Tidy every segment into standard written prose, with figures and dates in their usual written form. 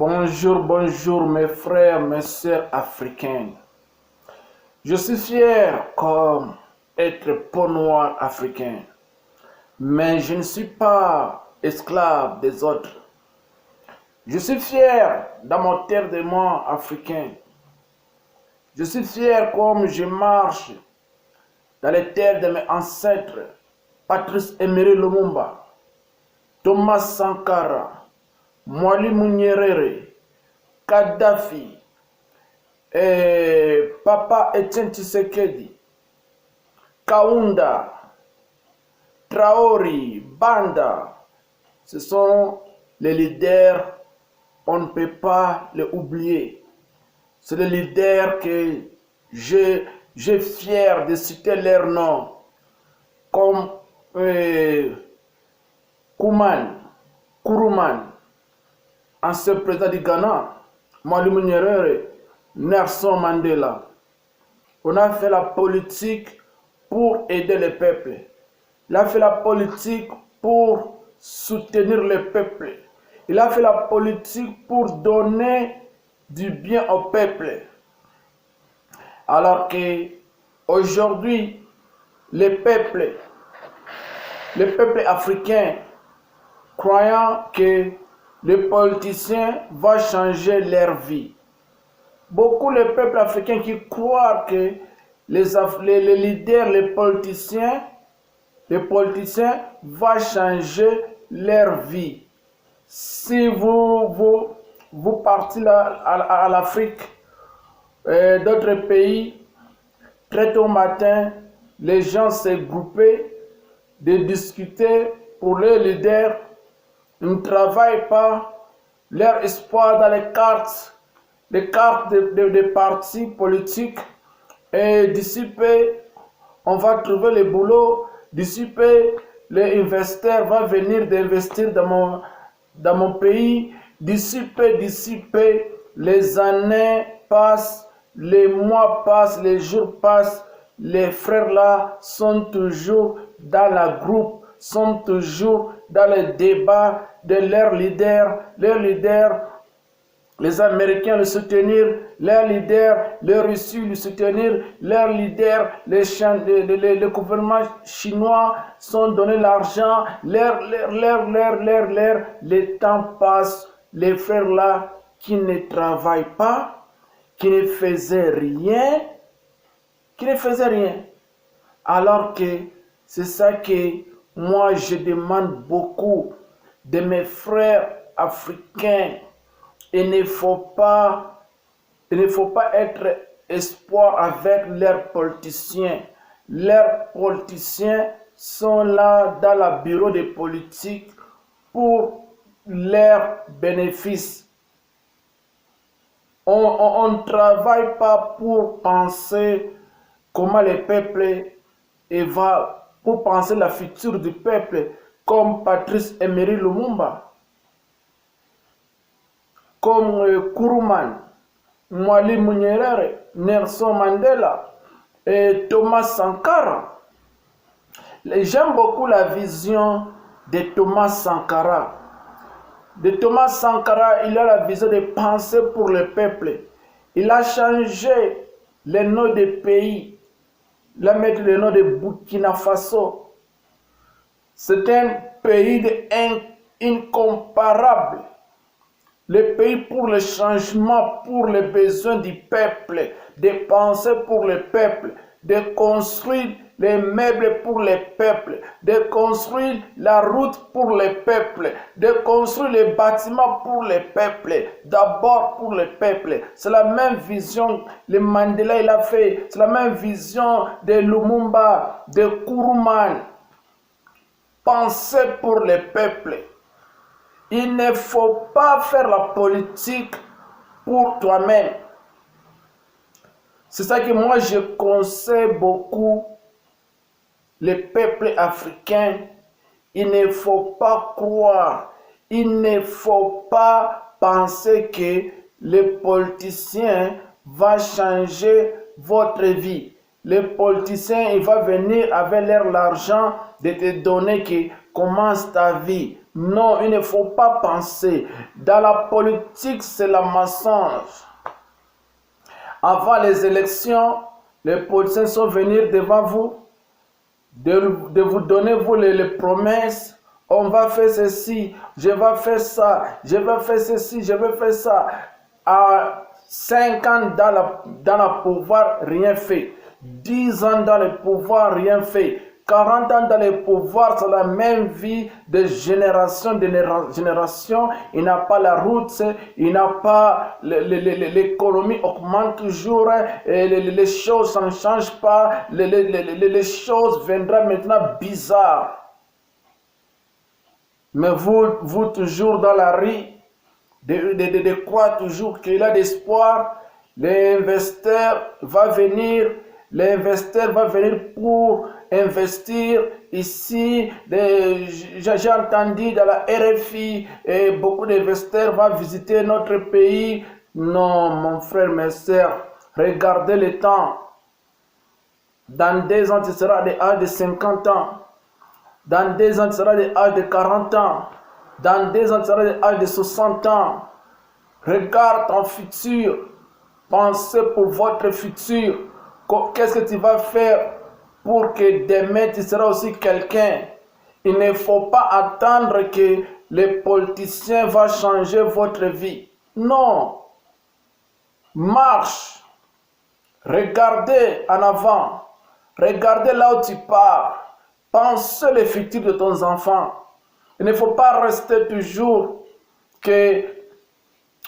Bonjour, bonjour mes frères, mes sœurs africaines. Je suis fier comme être peau noire africain, mais je ne suis pas esclave des autres. Je suis fier dans mon terre de moi africain. Je suis fier comme je marche dans les terres de mes ancêtres, Patrice Emery Lumumba, Thomas Sankara, Mwalimu Nyerere, Kadhafi, Papa Etienne Tshisekedi, Kaunda, Traoré, Banda. Ce sont les leaders, on ne peut pas les oublier. C'est les leaders que j'ai fier de citer leur nom, comme Nkrumah, ancien président du Ghana, Mwalimu Nyerere, Nelson Mandela. On a fait la politique pour aider le peuple. Il a fait la politique pour soutenir le peuple. Il a fait la politique pour donner du bien au peuple. Alors que aujourd'hui, le peuple africain, croyant que les politiciens vont changer leur vie. Beaucoup de peuples africains qui croient que les leaders, les politiciens vont changer leur vie. Si vous partez à l'Afrique, d'autres pays, très tôt matin, les gens se groupaient de discuter pour les leaders. Ils ne travaillent pas, leur espoir dans les cartes des partis politiques est dissipé. On va trouver le boulot, dissipé. Les investisseurs vont venir d'investir dans mon pays, dissiper. Les années passent, les mois passent, les jours passent. Les frères là sont toujours dans la groupe, sont toujours dans les débats de leurs leaders. Leurs leaders, les Américains le soutenir, leurs leaders, les Russes le soutenir, leurs leaders, le gouvernement chinois sont donné l'argent, le temps passe, les frères là qui ne travaillent pas, qui ne faisaient rien, alors que c'est ça que moi je demande beaucoup de mes frères africains. Il ne faut pas être espoir avec leurs politiciens. Leurs politiciens sont là dans le bureau de politique pour leurs bénéfices. On ne travaille pas pour penser comment le peuple va, pour penser la future du peuple, comme Patrice Emery Lumumba, comme Nkrumah, Mwalimu Nyerere, Nelson Mandela et Thomas Sankara. J'aime beaucoup la vision de Thomas Sankara. De Thomas Sankara, il a la vision de penser pour le peuple. Il a changé les noms des pays. Il a mis le nom de Burkina Faso. C'est un pays incomparable. Le pays pour le changement, pour les besoins du peuple, de penser pour le peuple, de construire les meubles pour le peuple, de construire la route pour le peuple, de construire les bâtiments pour le peuple, d'abord pour le peuple. C'est la même vision que Mandela il a fait, c'est la même vision de Lumumba, de Nkrumah. Penser pour le peuple. Il ne faut pas faire la politique pour toi-même. C'est ça que moi je conseille beaucoup les peuples africains. Il ne faut pas croire, il ne faut pas penser que les politiciens vont changer votre vie. Les politiciens, ils vont venir avec leur argent de te donner que commence ta vie. Non, il ne faut pas penser. Dans la politique, c'est le mensonge. Avant les élections, les politiciens sont venus devant vous, de vous donner vous les promesses. On va faire ceci, je vais faire ça, je vais faire ceci, je vais faire ça. À 5 ans dans le pouvoir, rien fait. 10 ans dans le pouvoir, rien fait. 40 ans dans le pouvoir, c'est la même vie de génération en génération. Il n'a pas la route, il n'a pas l'économie augmente toujours, et les choses ne changent pas, les choses viendront maintenant bizarres. Mais vous toujours dans la rue, de croire toujours qu'il a d'espoir, l'investisseur va venir pour investir ici. J'ai entendu dans la RFI, et beaucoup d'investisseurs vont visiter notre pays. Non, mon frère, mes sœurs, regardez le temps. Dans 2 ans, tu seras à l'âge de 50 ans. Dans 2 ans, tu seras à l'âge de 40 ans. Dans 2 ans, tu seras à l'âge de 60 ans. Regarde ton futur. Pensez pour votre futur. Qu'est-ce que tu vas faire pour que demain tu seras aussi quelqu'un? Il ne faut pas attendre que les politiciens vont changer votre vie. Non. Marche. Regardez en avant. Regardez là où tu pars. Pense le futur de ton enfant. Il ne faut pas rester toujours que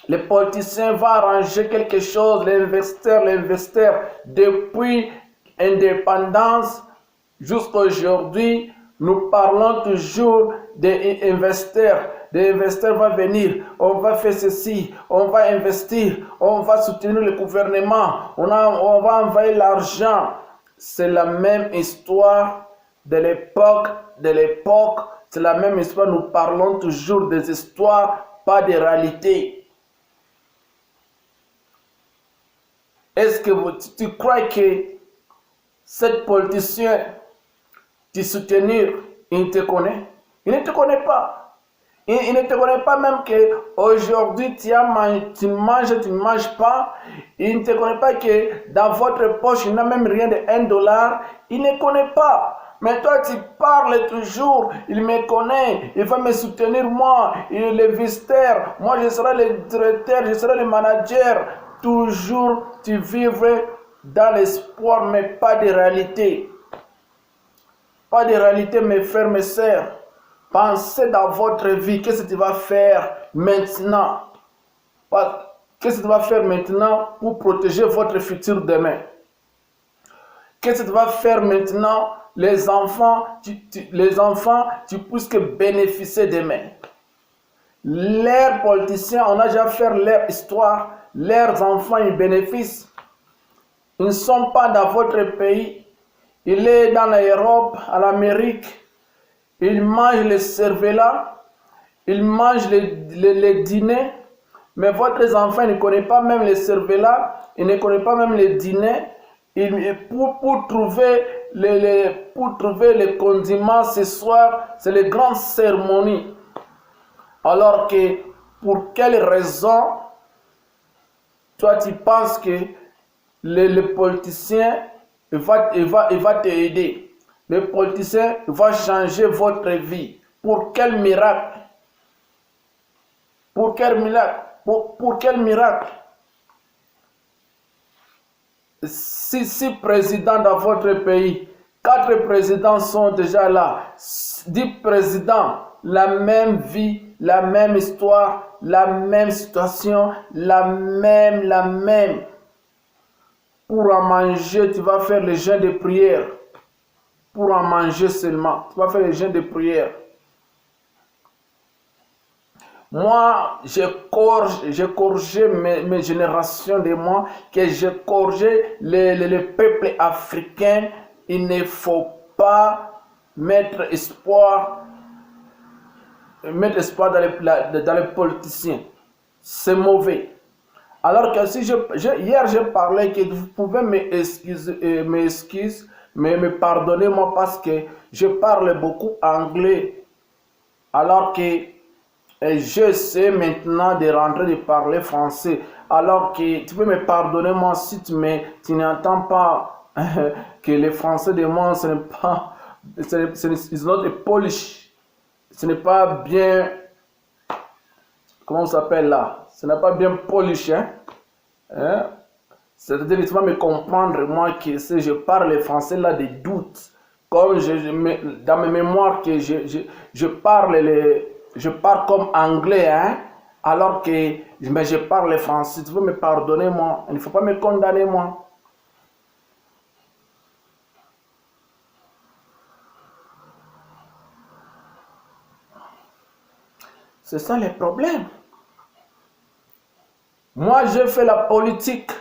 les politiciens vont arranger quelque chose, l'investisseur. Depuis l'indépendance jusqu'à aujourd'hui, nous parlons toujours des investisseurs. Des investisseurs vont venir, on va faire ceci, on va investir, on va soutenir le gouvernement, on va envoyer l'argent. C'est la même histoire de l'époque, c'est la même histoire. Nous parlons toujours des histoires, pas des réalités. Est-ce que tu crois que cette politicien, tu soutenir, il te connaît? Il ne te connaît pas. Il ne te connaît pas même qu'aujourd'hui tu manges, tu ne manges pas. Il ne te connaît pas que dans votre poche, il n'a même rien de $1. Il ne connaît pas. Mais toi, tu parles toujours. Il me connaît. Il va me soutenir moi. Il est le visiteur. Moi, je serai le directeur. Je serai le manager. Toujours, tu vivrais dans l'espoir, mais pas de réalité. Pas de réalité, mes frères, mes sœurs. Pensez dans votre vie, qu'est-ce que tu vas faire maintenant? Qu'est-ce que tu vas faire maintenant pour protéger votre futur demain? Qu'est-ce que tu vas faire maintenant? Les enfants, tu puisses que bénéficier demain. Les politiciens, on a déjà fait leur histoire. Leurs enfants, ils bénéficient. Ils ne sont pas dans votre pays. Il est dans l'Europe, à l'Amérique. Ils mangent les cervelas, ils mangent les dîners, mais votre enfant ne connaît pas même les cervelas, il ne connaît pas même les dîners. Pour trouver les condiments ce soir, c'est les grandes cérémonies. Alors que, pour quelle raison, toi tu penses que le politicien va t'aider? Le politicien va changer votre vie. Pour quel miracle? Pour quel miracle? Pour quel miracle? Si présidents dans votre pays, 4 présidents sont déjà là. 10 présidents, la même vie, la même histoire, la même situation, la même. Pour en manger, tu vas faire le jeûne de prière. Pour en manger seulement. Tu vas faire les jeûnes de prière. Moi, j'ai corrigé mes générations de moi, que j'ai corrigé le peuple africain. Il ne faut pas mettre espoir dans les politiciens. C'est mauvais. Alors que si hier j'ai parlé que vous pouvez me pardonner moi parce que je parle beaucoup anglais. alors que je sais maintenant de rentrer de parler français, alors que tu peux me pardonner moi si tu n'entends pas que le français de moi ce n'est pas, it's not a Polish, ce n'est pas bien, comment on s'appelle là, ce n'est pas bien Polish, hein? C'est-à-dire que tu vas me comprendre moi que si je parle le français là des doutes, comme dans mes mémoires que je parle comme anglais, hein, alors que mais je parle français. Tu veux me pardonner, moi. Il ne faut pas me condamner, moi. C'est ça le problème. Moi, je fais la politique.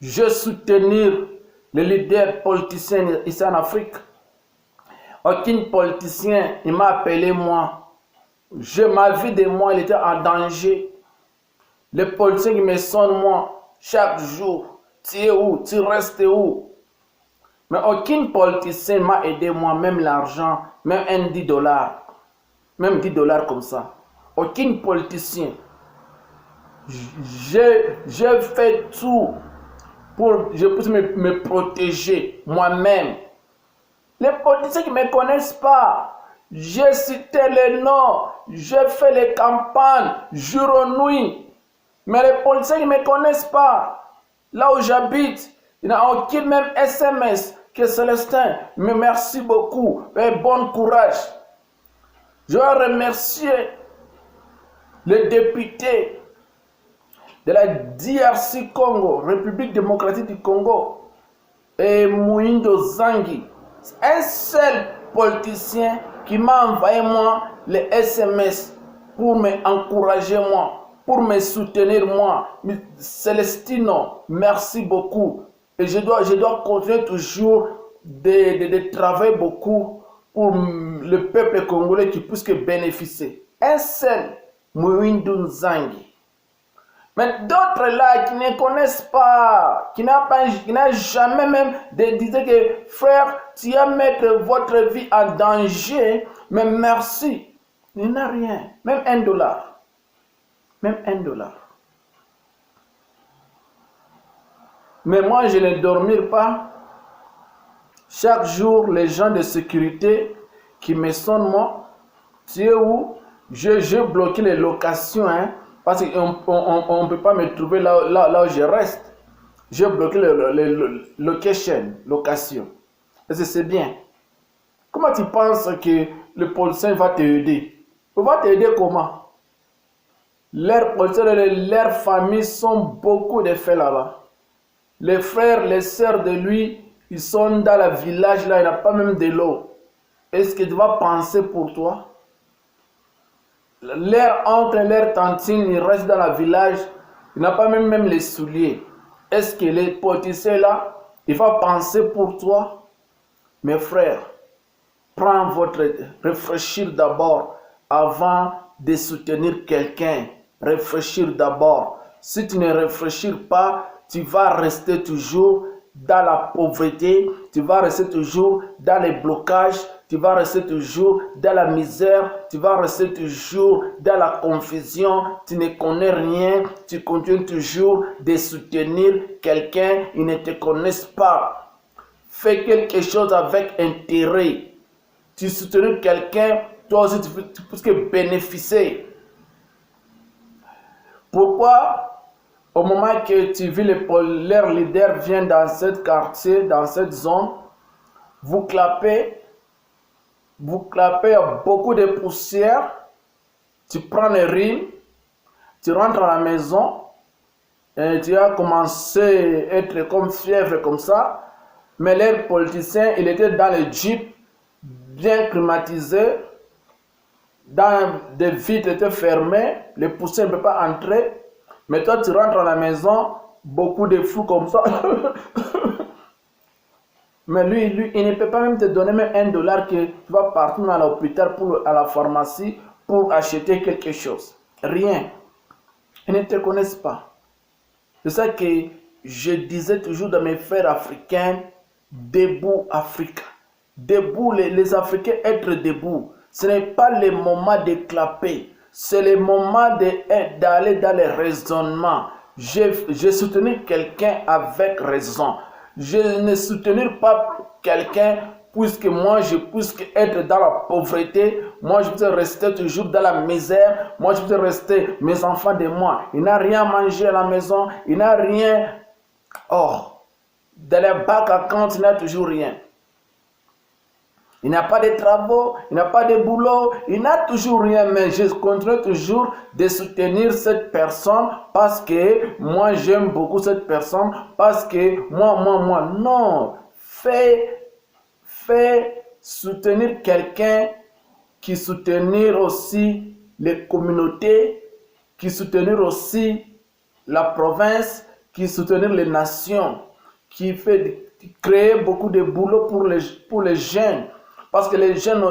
Je soutenir les leaders politiciens ici en Afrique. Aucun politicien, il m'a appelé moi. Ma vie de moi, il était en danger. Les politiciens qui me sonnent moi, chaque jour, tu es où, tu restes où? Mais aucun politicien m'a aidé moi, même l'argent, même un 10 dollars, même 10 dollars comme ça. Aucun politicien. J'ai fait tout pour je puisse me protéger moi-même. Les politiciens qui ne me connaissent pas, j'ai cité les noms, j'ai fait les campagnes, jour et nuit. Mais les politiciens qui ne me connaissent pas, là où j'habite, il n'y a aucun même SMS que Célestin. Mais merci beaucoup et bon courage. Je veux remercier les députés de la DRC Congo, République démocratique du Congo, et Moïndo Zangi. Un seul politicien qui m'a envoyé moi les SMS pour m'encourager moi, pour me soutenir moi. Célestino, merci beaucoup. Et je dois continuer toujours de travailler beaucoup pour le peuple congolais qui puisse bénéficier. Un seul, Moïndo Zangi. Mais d'autres là qui ne connaissent pas, qui n'a jamais même dit que frère, tu vas mettre votre vie en danger, mais merci. Il n'a rien, même un dollar. Même un dollar. Mais moi, je ne dormirai pas. Chaque jour, les gens de sécurité qui me sonnent, moi, tu es où? Je bloque les locations, hein. Parce qu'on ne peut pas me trouver là où je reste. J'ai bloqué le location. Est-ce que c'est bien? Comment tu penses que le policier va t'aider? Il va t'aider comment? Leurs policiers et leurs familles sont beaucoup de faits là-bas. Les frères, les sœurs de lui, ils sont dans le village là, il n'y a pas même de l'eau. Est-ce que tu vas penser pour toi? Leur oncle, leur tantine, ils restent dans le village, il n'a pas même les souliers. Est-ce que les politiciens là, il va penser pour toi? Mes frères, réfléchir d'abord avant de soutenir quelqu'un. Réfléchir d'abord. Si tu ne réfléchis pas, tu vas rester toujours dans la pauvreté, tu vas rester toujours dans les blocages, tu vas rester toujours dans la misère, tu vas rester toujours dans la confusion, tu ne connais rien, tu continues toujours de soutenir quelqu'un, ils ne te connaissent pas. Fais quelque chose avec intérêt. Tu soutiens quelqu'un, toi aussi tu peux bénéficier. Pourquoi? Au moment que tu vis leur leader vient dans ce quartier, dans cette zone, vous clapez, beaucoup de poussière, tu prends les rimes, tu rentres à la maison, et tu as commencé à être comme fièvre comme ça, mais les politiciens, il était dans le jeep, bien climatisé, dans des vitres étaient fermées, les poussières ne peuvent pas entrer. Mais toi, tu rentres à la maison, beaucoup de fous comme ça. Mais lui, il ne peut pas même te donner même un dollar que tu vas partir à l'hôpital, à la pharmacie, pour acheter quelque chose. Rien. Ils ne te connaissent pas. C'est ça que je disais toujours dans mes frères africains, debout Afrique. Debout, les Africains, être debout. Ce n'est pas le moment de clapper. C'est le moment d'aller dans les raisonnements. Je soutenir quelqu'un avec raison. Je ne soutenir pas quelqu'un puisque moi je puisse être dans la pauvreté, moi je peux rester toujours dans la misère, moi je peux rester mes enfants de moi. Il n'a rien à manger à la maison, il n'a rien. Or, dans les bacs à compte, il n'a toujours rien. Il n'a pas de travaux, il n'a pas de boulot, il n'a toujours rien, mais je continue toujours de soutenir cette personne parce que moi j'aime beaucoup cette personne, parce que moi. Non, fais soutenir quelqu'un qui soutenir aussi les communautés, qui soutenir aussi la province, qui soutenir les nations, qui fait créer beaucoup de boulot pour les jeunes. Parce que les jeunes